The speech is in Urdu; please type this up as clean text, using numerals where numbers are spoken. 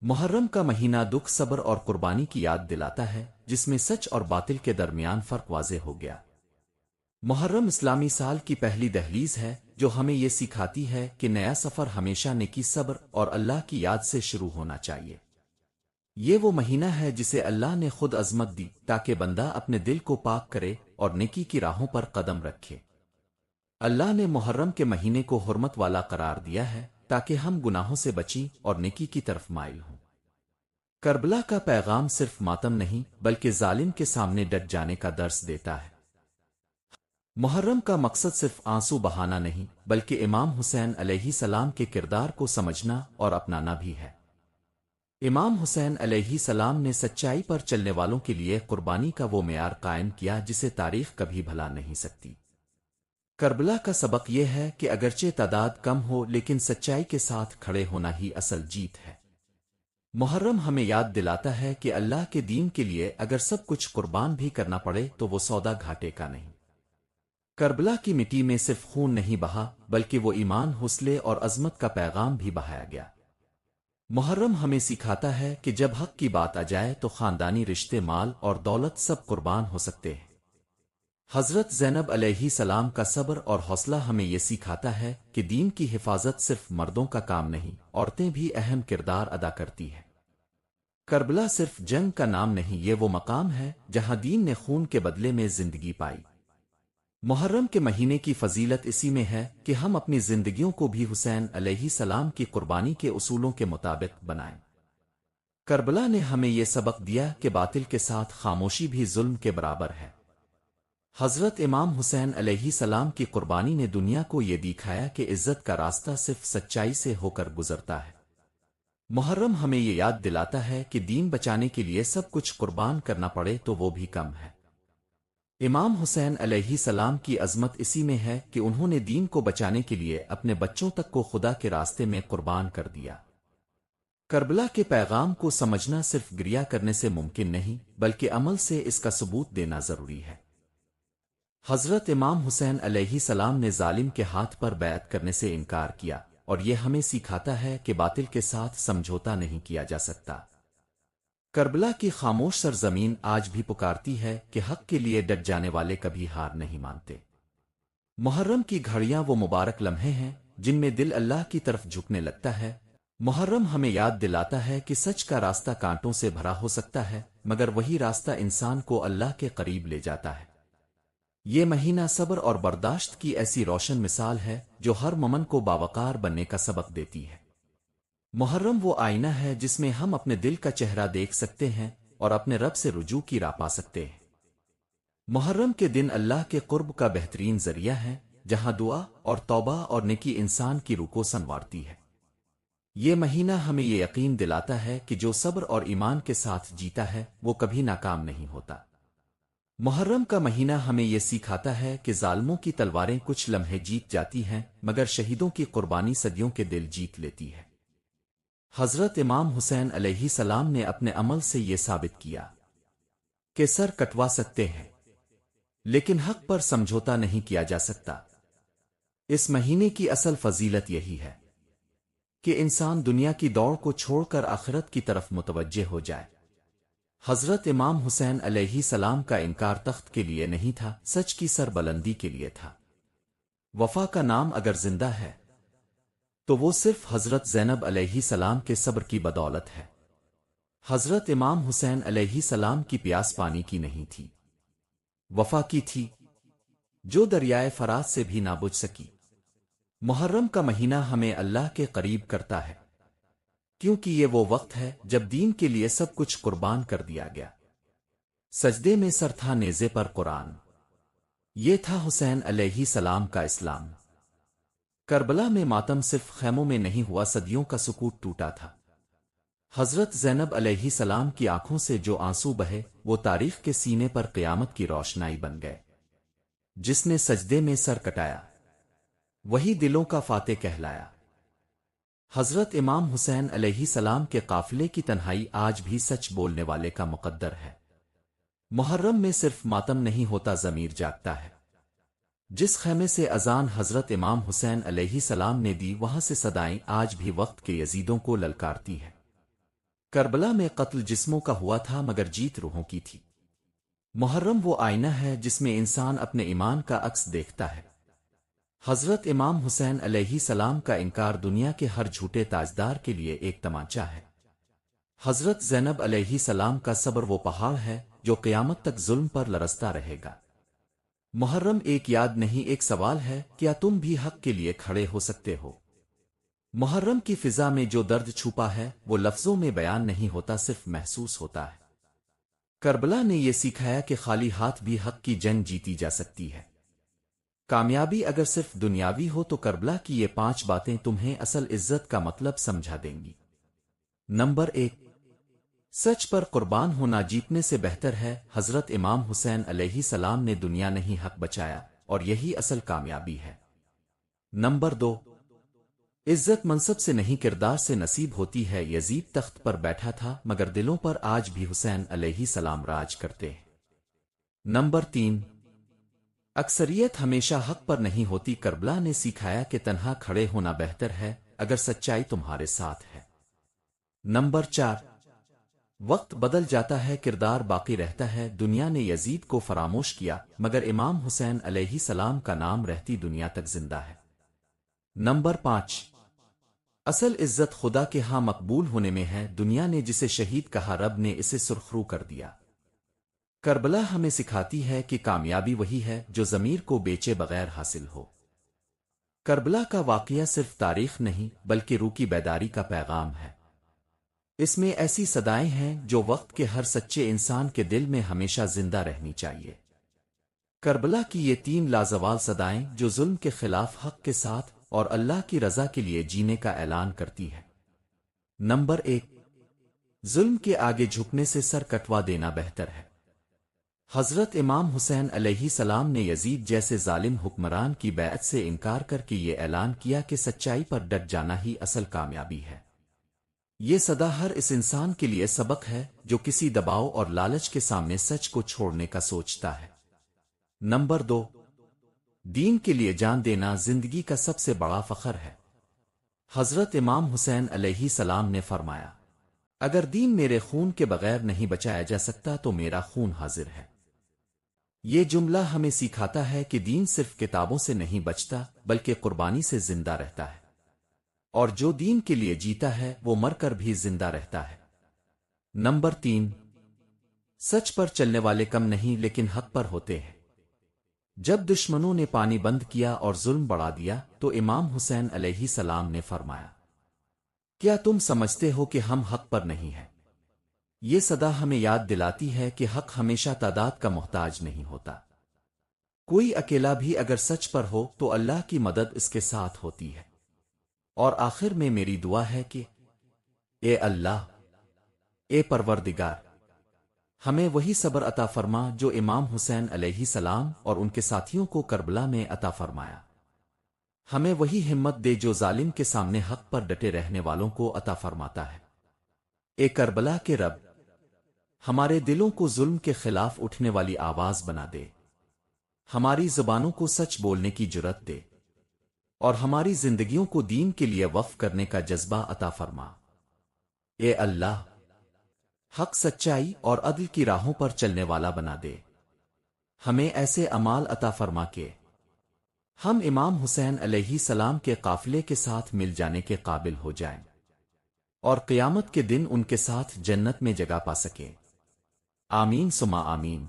محرم کا مہینہ دکھ صبر اور قربانی کی یاد دلاتا ہے، جس میں سچ اور باطل کے درمیان فرق واضح ہو گیا۔ محرم اسلامی سال کی پہلی دہلیز ہے جو ہمیں یہ سکھاتی ہے کہ نیا سفر ہمیشہ نیکی، صبر اور اللہ کی یاد سے شروع ہونا چاہیے۔ یہ وہ مہینہ ہے جسے اللہ نے خود عظمت دی تاکہ بندہ اپنے دل کو پاک کرے اور نیکی کی راہوں پر قدم رکھے۔ اللہ نے محرم کے مہینے کو حرمت والا قرار دیا ہے تاکہ ہم گناہوں سے بچیں اور نیکی کی طرف مائل ہوں۔ کربلا کا پیغام صرف ماتم نہیں بلکہ ظالم کے سامنے ڈٹ جانے کا درس دیتا ہے۔ محرم کا مقصد صرف آنسو بہانا نہیں بلکہ امام حسین علیہ السلام کے کردار کو سمجھنا اور اپنانا بھی ہے۔ امام حسین علیہ السلام نے سچائی پر چلنے والوں کے لیے قربانی کا وہ معیار قائم کیا جسے تاریخ کبھی بھلا نہیں سکتی۔ کربلا کا سبق یہ ہے کہ اگرچہ تعداد کم ہو لیکن سچائی کے ساتھ کھڑے ہونا ہی اصل جیت ہے۔ محرم ہمیں یاد دلاتا ہے کہ اللہ کے دین کے لیے اگر سب کچھ قربان بھی کرنا پڑے تو وہ سودا گھاٹے کا نہیں۔ کربلا کی مٹی میں صرف خون نہیں بہا بلکہ وہ ایمان، حوصلے اور عظمت کا پیغام بھی بہایا گیا۔ محرم ہمیں سکھاتا ہے کہ جب حق کی بات آ جائے تو خاندانی رشتے، مال اور دولت سب قربان ہو سکتے ہیں۔ حضرت زینب علیہ السلام کا صبر اور حوصلہ ہمیں یہ سکھاتا ہے کہ دین کی حفاظت صرف مردوں کا کام نہیں، عورتیں بھی اہم کردار ادا کرتی ہیں۔ کربلا صرف جنگ کا نام نہیں، یہ وہ مقام ہے جہاں دین نے خون کے بدلے میں زندگی پائی۔ محرم کے مہینے کی فضیلت اسی میں ہے کہ ہم اپنی زندگیوں کو بھی حسین علیہ السلام کی قربانی کے اصولوں کے مطابق بنائیں۔ کربلا نے ہمیں یہ سبق دیا کہ باطل کے ساتھ خاموشی بھی ظلم کے برابر ہے۔ حضرت امام حسین علیہ السلام کی قربانی نے دنیا کو یہ دکھایا کہ عزت کا راستہ صرف سچائی سے ہو کر گزرتا ہے۔ محرم ہمیں یہ یاد دلاتا ہے کہ دین بچانے کے لیے سب کچھ قربان کرنا پڑے تو وہ بھی کم ہے۔ امام حسین علیہ السلام کی عظمت اسی میں ہے کہ انہوں نے دین کو بچانے کے لیے اپنے بچوں تک کو خدا کے راستے میں قربان کر دیا۔ کربلا کے پیغام کو سمجھنا صرف گریہ کرنے سے ممکن نہیں بلکہ عمل سے اس کا ثبوت دینا ضروری ہے۔ حضرت امام حسین علیہ السلام نے ظالم کے ہاتھ پر بیعت کرنے سے انکار کیا، اور یہ ہمیں سکھاتا ہے کہ باطل کے ساتھ سمجھوتا نہیں کیا جا سکتا۔ کربلا کی خاموش سرزمین آج بھی پکارتی ہے کہ حق کے لیے ڈٹ جانے والے کبھی ہار نہیں مانتے۔ محرم کی گھڑیاں وہ مبارک لمحے ہیں جن میں دل اللہ کی طرف جھکنے لگتا ہے۔ محرم ہمیں یاد دلاتا ہے کہ سچ کا راستہ کانٹوں سے بھرا ہو سکتا ہے مگر وہی راستہ انسان کو اللہ کے قریب لے جاتا ہے۔ یہ مہینہ صبر اور برداشت کی ایسی روشن مثال ہے جو ہر مومن کو باوقار بننے کا سبق دیتی ہے۔ محرم وہ آئینہ ہے جس میں ہم اپنے دل کا چہرہ دیکھ سکتے ہیں اور اپنے رب سے رجوع کی راہ پا سکتے ہیں۔ محرم کے دن اللہ کے قرب کا بہترین ذریعہ ہے جہاں دعا اور توبہ اور نیکی انسان کی روح کو سنوارتی ہے۔ یہ مہینہ ہمیں یہ یقین دلاتا ہے کہ جو صبر اور ایمان کے ساتھ جیتا ہے وہ کبھی ناکام نہیں ہوتا۔ محرم کا مہینہ ہمیں یہ سکھاتا ہے کہ ظالموں کی تلواریں کچھ لمحے جیت جاتی ہیں مگر شہیدوں کی قربانی صدیوں کے دل جیت لیتی ہے۔ حضرت امام حسین علیہ السلام نے اپنے عمل سے یہ ثابت کیا کہ سر کٹوا سکتے ہیں لیکن حق پر سمجھوتا نہیں کیا جا سکتا۔ اس مہینے کی اصل فضیلت یہی ہے کہ انسان دنیا کی دوڑ کو چھوڑ کر آخرت کی طرف متوجہ ہو جائے۔ حضرت امام حسین علیہ السلام کا انکار تخت کے لیے نہیں تھا، سچ کی سر بلندی کے لیے تھا۔ وفا کا نام اگر زندہ ہے تو وہ صرف حضرت زینب علیہ السلام کے صبر کی بدولت ہے۔ حضرت امام حسین علیہ السلام کی پیاس پانی کی نہیں تھی، وفا کی تھی، جو دریائے فرات سے بھی نہ بجھ سکی۔ محرم کا مہینہ ہمیں اللہ کے قریب کرتا ہے کیونکہ یہ وہ وقت ہے جب دین کے لیے سب کچھ قربان کر دیا گیا۔ سجدے میں سر تھا نیزے پر قرآن، یہ تھا حسین علیہ السلام کا اسلام۔ کربلا میں ماتم صرف خیموں میں نہیں ہوا، صدیوں کا سکوت ٹوٹا تھا۔ حضرت زینب علیہ السلام کی آنکھوں سے جو آنسو بہے وہ تاریخ کے سینے پر قیامت کی روشنائی بن گئے۔ جس نے سجدے میں سر کٹایا وہی دلوں کا فاتح کہلایا۔ حضرت امام حسین علیہ السلام کے قافلے کی تنہائی آج بھی سچ بولنے والے کا مقدر ہے۔ محرم میں صرف ماتم نہیں ہوتا، ضمیر جاگتا ہے۔ جس خیمے سے اذان حضرت امام حسین علیہ السلام نے دی وہاں سے صدائیں آج بھی وقت کے یزیدوں کو للکارتی ہے۔ کربلا میں قتل جسموں کا ہوا تھا مگر جیت روحوں کی تھی۔ محرم وہ آئینہ ہے جس میں انسان اپنے ایمان کا عکس دیکھتا ہے۔ حضرت امام حسین علیہ السلام کا انکار دنیا کے ہر جھوٹے تاجدار کے لیے ایک تمانچہ ہے۔ حضرت زینب علیہ السلام کا صبر وہ پہاڑ ہے جو قیامت تک ظلم پر لرزتا رہے گا۔ محرم ایک یاد نہیں، ایک سوال ہے، کیا تم بھی حق کے لیے کھڑے ہو سکتے ہو؟ محرم کی فضا میں جو درد چھپا ہے وہ لفظوں میں بیان نہیں ہوتا، صرف محسوس ہوتا ہے۔ کربلا نے یہ سکھایا کہ خالی ہاتھ بھی حق کی جنگ جیتی جا سکتی ہے۔ کامیابی اگر صرف دنیاوی ہو تو کربلا کی یہ 5 باتیں تمہیں اصل عزت کا مطلب سمجھا دیں گی۔ نمبر 1، سچ پر قربان ہونا جیتنے سے بہتر ہے۔ حضرت امام حسین علیہ السلام نے دنیا نہیں حق بچایا، اور یہی اصل کامیابی ہے۔ نمبر 2، عزت منصب سے نہیں کردار سے نصیب ہوتی ہے۔ یزید تخت پر بیٹھا تھا مگر دلوں پر آج بھی حسین علیہ السلام راج کرتے ہیں۔ نمبر 3، اکثریت ہمیشہ حق پر نہیں ہوتی۔ کربلا نے سکھایا کہ تنہا کھڑے ہونا بہتر ہے اگر سچائی تمہارے ساتھ ہے۔ نمبر 4، وقت بدل جاتا ہے کردار باقی رہتا ہے۔ دنیا نے یزید کو فراموش کیا مگر امام حسین علیہ السلام کا نام رہتی دنیا تک زندہ ہے۔ نمبر 5، اصل عزت خدا کے ہاں مقبول ہونے میں ہے۔ دنیا نے جسے شہید کہا، رب نے اسے سرخرو کر دیا۔ کربلا ہمیں سکھاتی ہے کہ کامیابی وہی ہے جو ضمیر کو بیچے بغیر حاصل ہو۔ کربلا کا واقعہ صرف تاریخ نہیں بلکہ روح کی بیداری کا پیغام ہے۔ اس میں ایسی صدائیں ہیں جو وقت کے ہر سچے انسان کے دل میں ہمیشہ زندہ رہنی چاہیے۔ کربلا کی یہ 3 لازوال صدائیں جو ظلم کے خلاف حق کے ساتھ اور اللہ کی رضا کے لیے جینے کا اعلان کرتی ہے۔ نمبر 1، ظلم کے آگے جھکنے سے سر کٹوا دینا بہتر ہے۔ حضرت امام حسین علیہ السلام نے یزید جیسے ظالم حکمران کی بیعت سے انکار کر کے یہ اعلان کیا کہ سچائی پر ڈٹ جانا ہی اصل کامیابی ہے۔ یہ صدا ہر اس انسان کے لیے سبق ہے جو کسی دباؤ اور لالچ کے سامنے سچ کو چھوڑنے کا سوچتا ہے۔ نمبر 2، دین کے لیے جان دینا زندگی کا سب سے بڑا فخر ہے۔ حضرت امام حسین علیہ السلام نے فرمایا، اگر دین میرے خون کے بغیر نہیں بچایا جا سکتا تو میرا خون حاضر ہے۔ یہ جملہ ہمیں سکھاتا ہے کہ دین صرف کتابوں سے نہیں بچتا بلکہ قربانی سے زندہ رہتا ہے، اور جو دین کے لیے جیتا ہے وہ مر کر بھی زندہ رہتا ہے۔ نمبر 3، سچ پر چلنے والے کم نہیں لیکن حق پر ہوتے ہیں۔ جب دشمنوں نے پانی بند کیا اور ظلم بڑھا دیا تو امام حسین علیہ السلام نے فرمایا، کیا تم سمجھتے ہو کہ ہم حق پر نہیں ہیں؟ یہ صدا ہمیں یاد دلاتی ہے کہ حق ہمیشہ تعداد کا محتاج نہیں ہوتا۔ کوئی اکیلا بھی اگر سچ پر ہو تو اللہ کی مدد اس کے ساتھ ہوتی ہے۔ اور آخر میں میری دعا ہے کہ اے اللہ، اے پروردگار، ہمیں وہی صبر عطا فرما جو امام حسین علیہ السلام اور ان کے ساتھیوں کو کربلا میں عطا فرمایا۔ ہمیں وہی ہمت دے جو ظالم کے سامنے حق پر ڈٹے رہنے والوں کو عطا فرماتا ہے۔ اے کربلا کے رب، ہمارے دلوں کو ظلم کے خلاف اٹھنے والی آواز بنا دے، ہماری زبانوں کو سچ بولنے کی جرأت دے، اور ہماری زندگیوں کو دین کے لیے وقف کرنے کا جذبہ عطا فرما۔ اے اللہ، حق، سچائی اور عدل کی راہوں پر چلنے والا بنا دے۔ ہمیں ایسے اعمال عطا فرما کے ہم امام حسین علیہ السلام کے قافلے کے ساتھ مل جانے کے قابل ہو جائیں اور قیامت کے دن ان کے ساتھ جنت میں جگہ پا سکیں۔ آمین ثم آمین۔